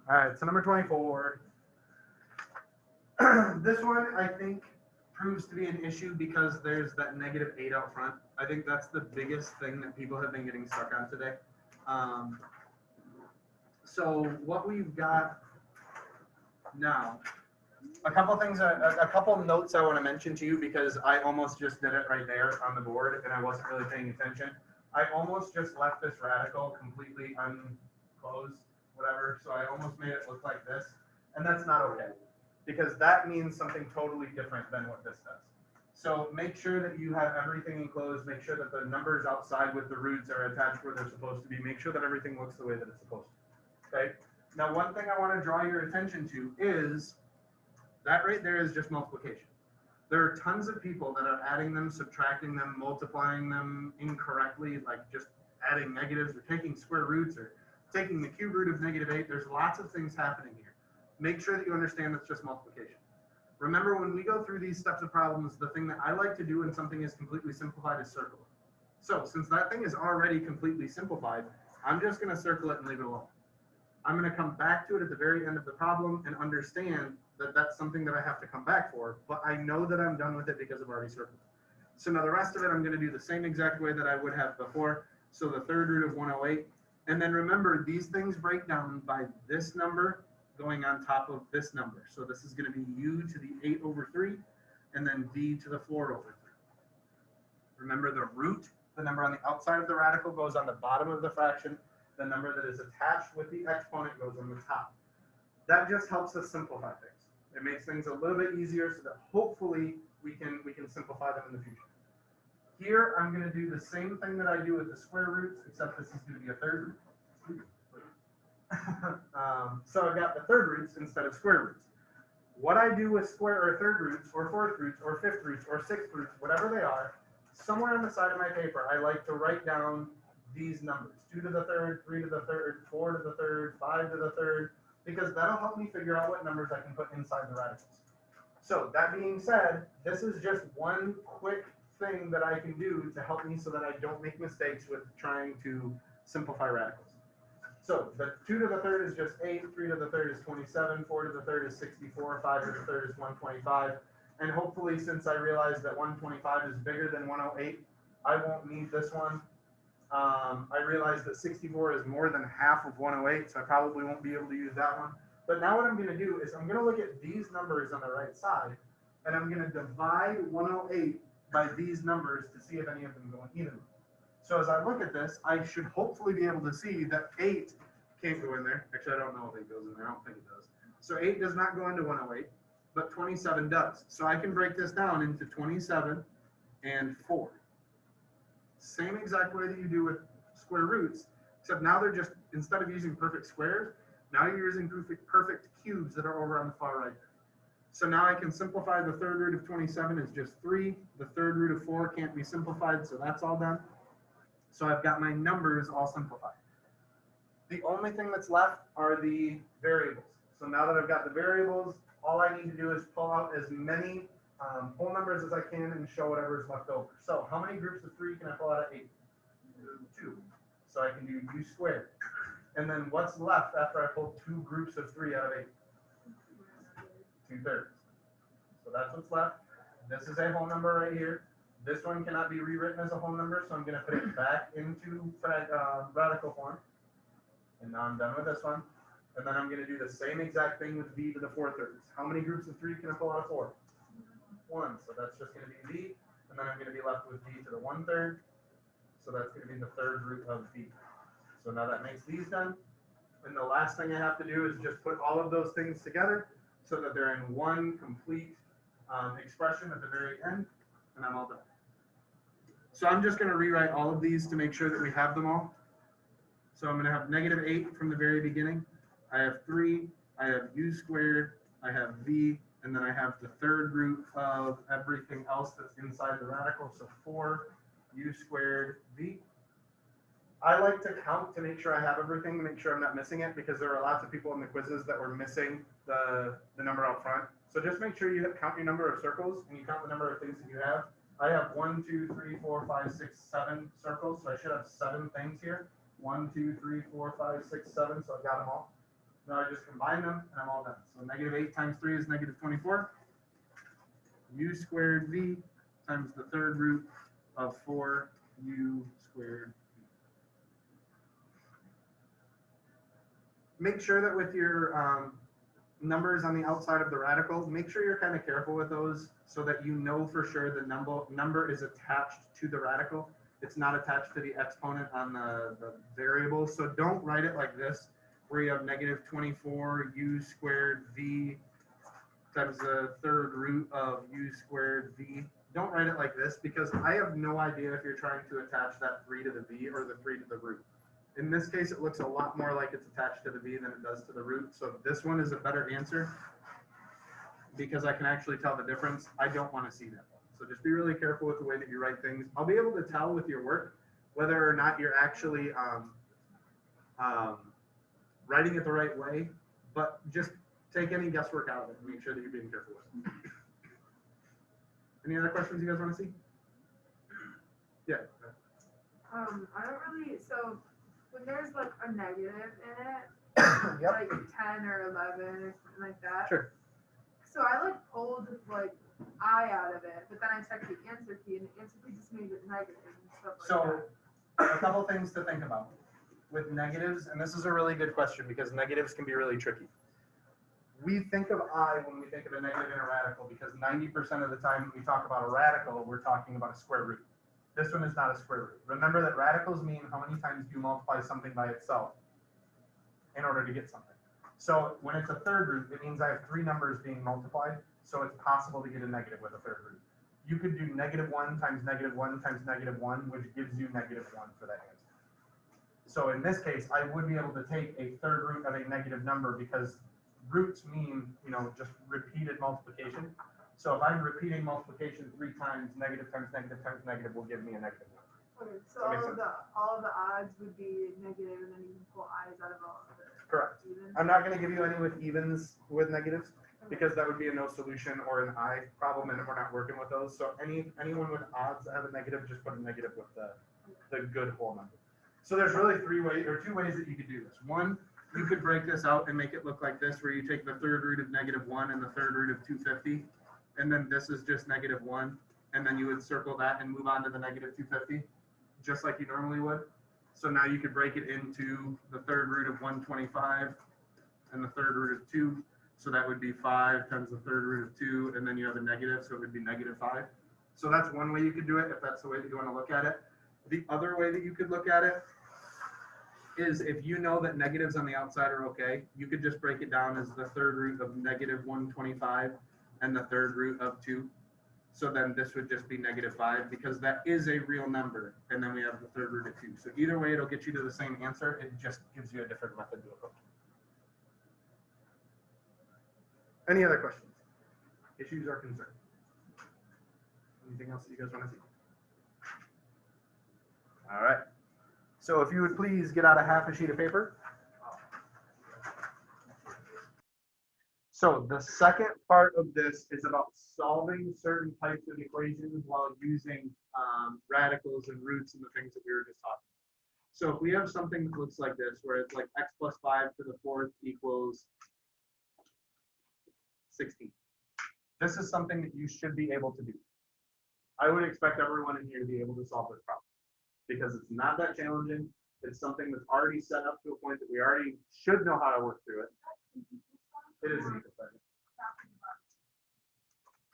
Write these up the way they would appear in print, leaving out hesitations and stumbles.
All right, so number 24. This one, I think, proves to be an issue because there's that -8 out front. I think that's the biggest thing that people have been getting stuck on today. Um, so what we've got now, a couple things, a couple notes I want to mention to you because I almost just did it right there on the board and I wasn't really paying attention. I almost just left this radical completely unclosed, whatever. So I almost made it look like this, and that's not okay because that means something totally different than what this does. So make sure that you have everything enclosed. Make sure that the numbers outside with the roots are attached where they're supposed to be. Make sure that everything looks the way that it's supposed to. Okay. Now, one thing I want to draw your attention to is that right there is just multiplication. There are tons of people that are adding them, subtracting them, multiplying them incorrectly, like just adding negatives or taking square roots or taking the cube root of -8. There's lots of things happening here. Make sure that you understand it's just multiplication. Remember, when we go through these steps of problems, the thing that I like to do when something is completely simplified is circle it. So since that thing is already completely simplified, I'm just going to circle it and leave it alone. I'm going to come back to it at the very end of the problem and understand that that's something that I have to come back for, but I know that I'm done with it because I've already circled it. So now the rest of it, I'm going to do the same exact way that I would have before. So the third root of 108. And then remember, these things break down by this number going on top of this number. So this is going to be u to the 8 over 3, and then v to the 4 over 3. Remember, the root, the number on the outside of the radical, goes on the bottom of the fraction. The number that is attached with the exponent goes on the top. That just helps us simplify things. It makes things a little bit easier so that hopefully we can simplify them in the future. Here, I'm going to do the same thing that I do with the square roots, except this is going to be a third root. So I've got the third roots instead of square roots. What I do with square or third roots or fourth roots or fifth roots or sixth roots, whatever they are, somewhere on the side of my paper, I like to write down these numbers: 2 to the third, 3 to the third, 4 to the third, 5 to the third, because that'll help me figure out what numbers I can put inside the radicals. So that being said, this is just one quick thing that I can do to help me so that I don't make mistakes with trying to simplify radicals. So the 2 to the third is just 8, 3 to the third is 27, 4 to the third is 64, 5 to the third is 125. And hopefully, since I realized that 125 is bigger than 108, I won't need this one. I realized that 64 is more than half of 108, so I probably won't be able to use that one. But now what I'm going to do is I'm going to look at these numbers on the right side, and I'm going to divide 108 by these numbers to see if any of them go evenly. So as I look at this, I should hopefully be able to see that 8 can't go in there. Actually, I don't know if 8 goes in there. I don't think it does. So 8 does not go into 108, but 27 does. So I can break this down into 27 and 4. Same exact way that you do with square roots, except now they're just, instead of using perfect squares, now you're using perfect cubes that are over on the far right. So now I can simplify the third root of 27 is just 3. The third root of 4 can't be simplified, so that's all done. So I've got my numbers all simplified. The only thing that's left are the variables. So now that I've got the variables, all I need to do is pull out as many whole numbers as I can and show whatever is left over. So how many groups of 3 can I pull out of 8? 2. So I can do u squared. And then what's left after I pull 2 groups of 3 out of 8? 2/3. So that's what's left. This is a whole number right here. This one cannot be rewritten as a whole number, so I'm going to put it back into radical form. And now I'm done with this one. And then I'm going to do the same exact thing with v to the 4/3. How many groups of 3 can I pull out of 4? 1. So that's just going to be v. And then I'm going to be left with v to the 1/3. So that's going to be the third root of v. So now that makes these done. And the last thing I have to do is just put all of those things together so that they're in one complete expression at the very end. And I'm all done. So I'm just going to rewrite all of these to make sure that we have them all. So I'm going to have -8 from the very beginning. I have 3, I have u squared, I have v, and then I have the third root of everything else that's inside the radical. So 4 u squared v. I like to count to make sure I have everything, to make sure I'm not missing it, because there are lots of people in the quizzes that were missing the number out front. So just make sure you count your number of circles and you count the number of things that you have. I have 1, 2, 3, 4, 5, 6, 7 circles, so I should have 7 things here. 1, 2, 3, 4, 5, 6, 7, so I've got them all. Now I just combine them and I'm all done. So negative 8 times 3 is negative 24. U squared v times the third root of 4u squared v. Make sure that with your numbers on the outside of the radical, make sure you're kind of careful with those so that you know for sure the number is attached to the radical. It's not attached to the exponent on the variable. So don't write it like this, where you have negative 24 u squared v times the third root of u squared v. Don't write it like this because I have no idea if you're trying to attach that 3 to the v or the 3 to the root. In this case, it looks a lot more like it's attached to the v than it does to the root. So this one is a better answer because I can actually tell the difference. I don't want to see that one. So just be really careful with the way that you write things. I'll be able to tell with your work whether or not you're actually writing it the right way, but just take any guesswork out of it and make sure that you're being careful with it. Any other questions you guys want to see? Yeah. I don't really, so when there's like a negative in it, Yep. like 10 or 11 or something like that. Sure. So I like pulled like I out of it, but then I checked the answer key and the answer key just made it negative and stuff like So that. a couple things to think about with negatives, and this is a really good question because negatives can be really tricky. We think of I when we think of a negative in a radical because 90% of the time when we talk about a radical, we're talking about a square root. This one is not a square root. Remember that radicals mean how many times you multiply something by itself in order to get something. So when it's a third root, it means I have 3 numbers being multiplied, so it's possible to get a negative with a third root. You could do negative 1 times negative 1 times negative 1, which gives you negative 1 for that answer. So in this case, I would be able to take a third root of a negative number because roots mean, just repeated multiplication. So if I'm repeating multiplication 3 times negative times negative will give me a negative 1. Okay, so all of the odds would be negative, and then you can pull i's out of all of it. Correct. Even. I'm not going to give you any with evens with negatives because that would be a no solution or an I problem, and we're not working with those. So anyone with odds that have a negative, just put a negative with the good whole number. So there's really 2 ways that you could do this. One, you could break this out and make it look like this, where you take the third root of negative 1 and the third root of 250, and then this is just negative 1, and then you would circle that and move on to the negative 250, just like you normally would. So now you could break it into the third root of 125 and the third root of 2. So that would be 5 times the third root of 2, and then you have a negative, so it would be negative 5. So that's one way you could do it, if that's the way that you want to look at it. The other way that you could look at it is if you know that negatives on the outside are okay, you could just break it down as the third root of negative 125 and the third root of 2. So then this would just be negative 5 because that is a real number. And then we have the third root of 2. So either way, it'll get you to the same answer. It just gives you a different method to approach. Any other questions? Issues or concerns? Anything else that you guys want to see? All right. So if you would please get out a half a sheet of paper. So the second part of this is about solving certain types of equations while using radicals and roots and the things that we were just talking about. So if we have something that looks like this, where it's like x plus 5 to the 4th equals 16. This is something that you should be able to do. I would expect everyone in here to be able to solve this problem because it's not that challenging. It's something that's already set up to a point that we already should know how to work through it. It is an equal sign.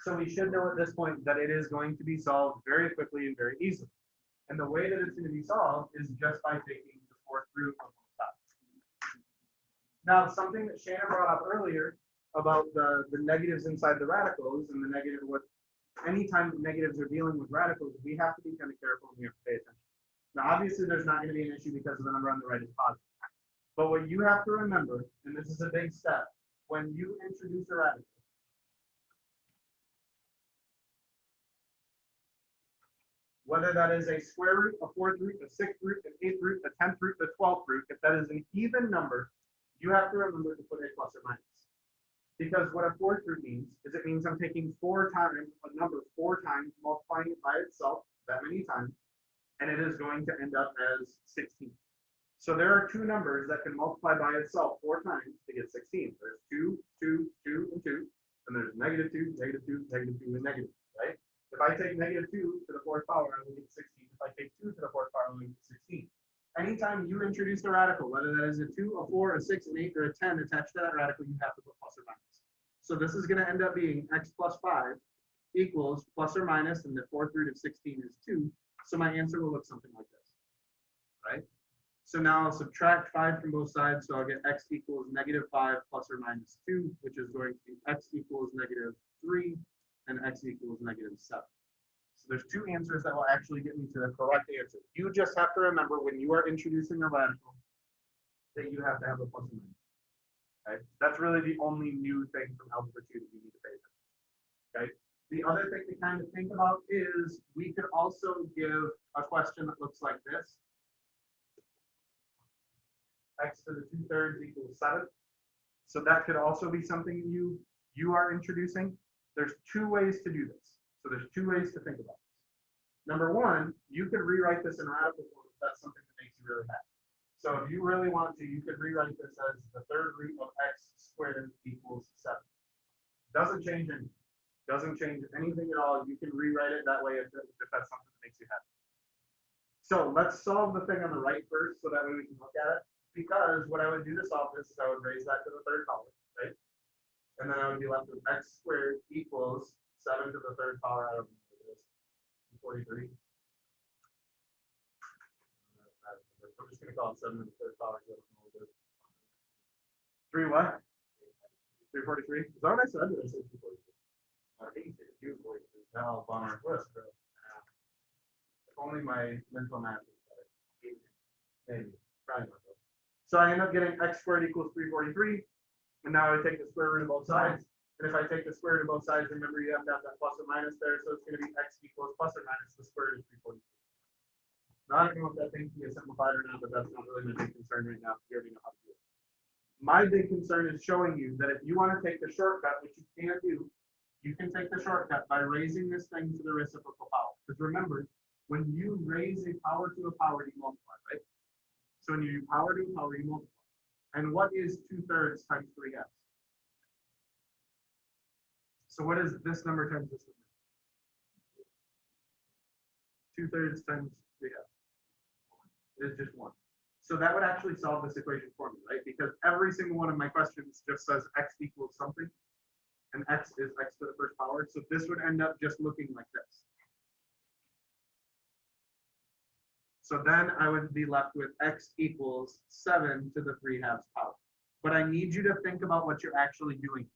So we should know at this point that it is going to be solved very quickly and very easily. And the way that it's going to be solved is just by taking the 4th root of both sides. Now, something that Shannon brought up earlier about the negatives inside the radicals and the negative, anytime negatives are dealing with radicals, we have to be kind of careful and we have to pay attention. Now, obviously, there's not going to be an issue because the number on the right is positive. But what you have to remember, and this is a big step, when you introduce a radical, whether that is a square root, a 4th root, a 6th root, an 8th root, a 10th root, a 12th root, if that is an even number, you have to remember to put a plus or minus. Because what a 4th root means is it means I'm taking 4 times a number 4 times, multiplying it by itself that many times, and it is going to end up as 16. So there are two numbers that can multiply by itself 4 times to get 16. There's 2, 2, 2, and 2. And there's -2, -2, -2, and negative, right? If I take -2 to the 4th power, I will get 16. If I take 2 to the 4th power, I will get 16. Anytime you introduce a radical, whether that is a 2, a 4, a 6, an 8, or a 10 attached to that radical, you have to put plus or minus. So this is going to end up being x plus 5 equals plus or minus, and the 4th root of 16 is 2. So my answer will look something like this, right? So now I'll subtract 5 from both sides, so I'll get x equals -5 plus or minus 2, which is going to be x equals -3 and x equals -7. So there's two answers that will actually get me to the correct answer. You just have to remember when you are introducing a radical that you have to have a plus or minus. Okay? That's really the only new thing from algebra 2 that you need to pay attention to. Okay? The other thing to kind of think about is we could also give a question that looks like this. X to the 2/3 equals 7. So that could also be something you are introducing. There's two ways to do this. So there's two ways to think about this. Number one, you could rewrite this in radical form if that's something that makes you really happy. So if you really want to, you could rewrite this as the 3rd root of x squared equals 7. Doesn't change anything. Doesn't change anything at all. You can rewrite it that way if that's something that makes you happy. So let's solve the thing on the right first, so that way we can look at it. Because what I would do to solve this is I would raise that to the 3rd power, right? And then I would be left with x squared equals 7 to the 3rd power out of 43. I'm just going to call it 7 to the 3rd power. 3 what? 343? Is that what I said? Did I say 243? I think you said 243. Oh, bummer. If only my mental math is better. Maybe. Probably not. So I end up getting x squared equals 343. And now I take the square root of both sides. And if I take the square root of both sides, remember you have to have that plus or minus there. So it's going to be x equals plus or minus the square root of 343. Now I don't know if that thing can be simplified or not, but that's not really my big concern right now. You already know how to do it. My big concern is showing you that if you want to take the shortcut, which you can do, you can take the shortcut by raising this thing to the reciprocal power. Because remember, when you raise a power to a power, you multiply, right? So when you do power to a power, you multiply. And what is 2/3 times 3/2? So what is this number times this number? 2/3 times 3/2. It is just 1. So that would actually solve this equation for me, right? Because every single one of my questions just says x equals something, and x is x to the 1st power. So this would end up just looking like this. So then I would be left with x equals 7 to the 3/2 power. But I need you to think about what you're actually doing.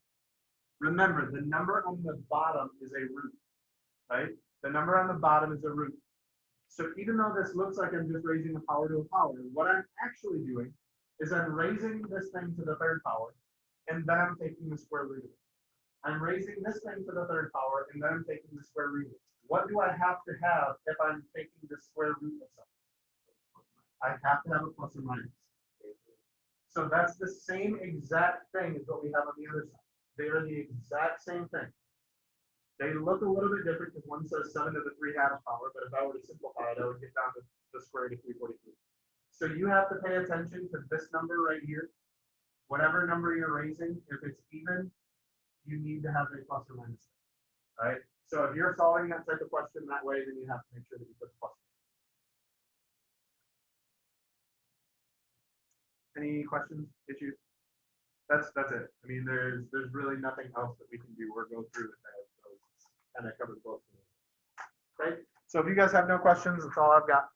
Remember, the number on the bottom is a root, right? The number on the bottom is a root. So even though this looks like I'm just raising a power to a power, what I'm actually doing is I'm raising this thing to the 3rd power, and then I'm taking the square root of it. I'm raising this thing to the 3rd power, and then I'm taking the square root of it. What do I have to have if I'm taking the square root of something? I have to have a plus or minus. So that's the same exact thing as what we have on the other side. They are the exact same thing. They look a little bit different because one says 7 to the 3/2 power, but if I were to simplify it, I would get down to the square root of 343. So you have to pay attention to this number right here. Whatever number you're raising, if it's even, you need to have a plus or minus. All right. So if you're solving that type of question that way, then you have to make sure that you put the plus. Any questions, issues? That's it. I mean, there's really nothing else that we can do or go through with that. So it's kind of covered both. Okay. So if you guys have no questions, that's all I've got.